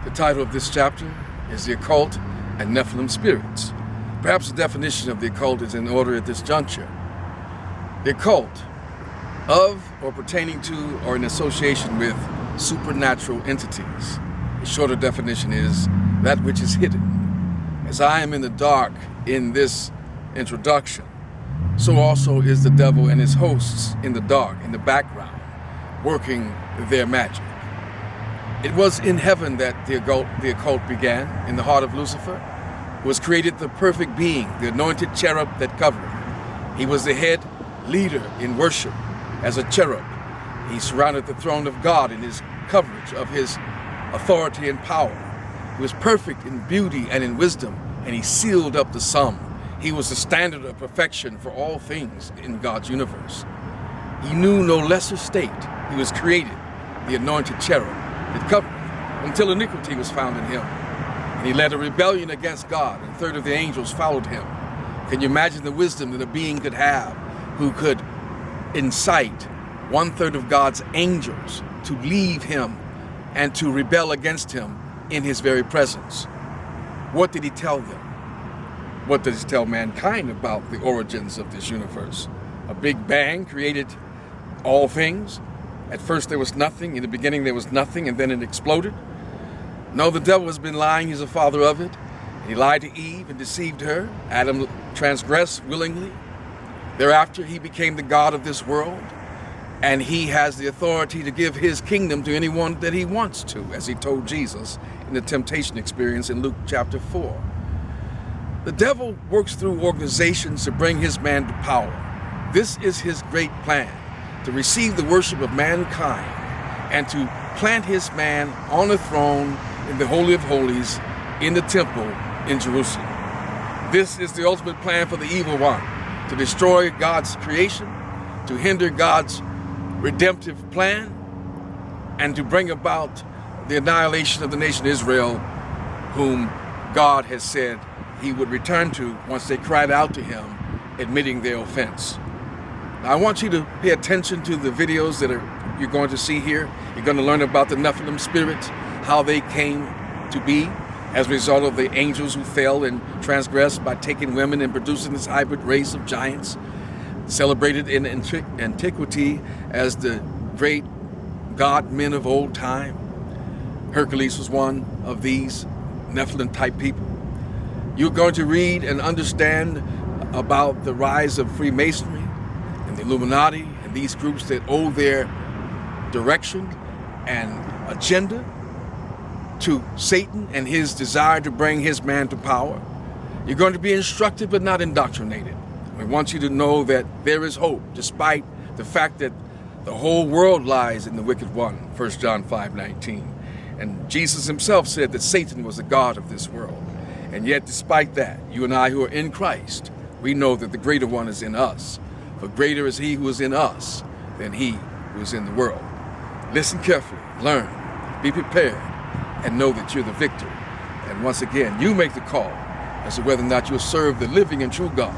The title of this chapter is The Occult and Nephilim Spirits. Perhaps the definition of the occult is in order at this juncture. The occult, of or pertaining to or in association with supernatural entities. A shorter definition is that which is hidden. As I am in the dark in this introduction, so also is the devil and his hosts in the dark, in the background, working their magic. It was in heaven that the occult began, in the heart of Lucifer, who was created the perfect being, the anointed cherub that covered. He was the head leader in worship as a cherub. He surrounded the throne of God in his coverage of his authority and power. He was perfect in beauty and in wisdom, and he sealed up the sum. He was the standard of perfection for all things in God's universe. He knew no lesser state. He was created, the anointed cherub that covered, until iniquity was found in him. And he led a rebellion against God, and a third of the angels followed him. Can you imagine the wisdom that a being could have who could incite 1/3 of God's angels to leave him and to rebel against him in his very presence? What did he tell them? What does he tell mankind about the origins of this universe? A big bang created all things. At first there was nothing. In the beginning there was nothing, and then it exploded. No, the devil has been lying. He's the father of it. He lied to Eve and deceived her. Adam transgressed willingly. Thereafter he became the god of this world, and he has the authority to give his kingdom to anyone that he wants to, as he told Jesus in the temptation experience in Luke chapter 4. The devil works through organizations to bring his man to power. This is his great plan, to receive the worship of mankind and to plant his man on a throne in the Holy of Holies in the temple in Jerusalem. This is the ultimate plan for the evil one, to destroy God's creation, to hinder God's redemptive plan, and to bring about the annihilation of the nation Israel, whom God has said he would return to once they cried out to him, admitting their offense. Now, I want you to pay attention to the videos that you're going to see here. You're going to learn about the Nephilim spirits, how they came to be as a result of the angels who fell and transgressed by taking women and producing this hybrid race of giants, celebrated in antiquity as the great god men of old time. Hercules was one of these Nephilim type people. You're going to read and understand about the rise of Freemasonry and the Illuminati and these groups that owe their direction and agenda to Satan and his desire to bring his man to power. You're going to be instructed but not indoctrinated. We want you to know that there is hope, despite the fact that the whole world lies in the wicked one, 1 John 5:19. And Jesus himself said that Satan was the god of this world. And yet, despite that, you and I who are in Christ, we know that the greater one is in us. For greater is he who is in us than he who is in the world. Listen carefully, learn, be prepared, and know that you're the victor. And once again, you make the call as to whether or not you'll serve the living and true God,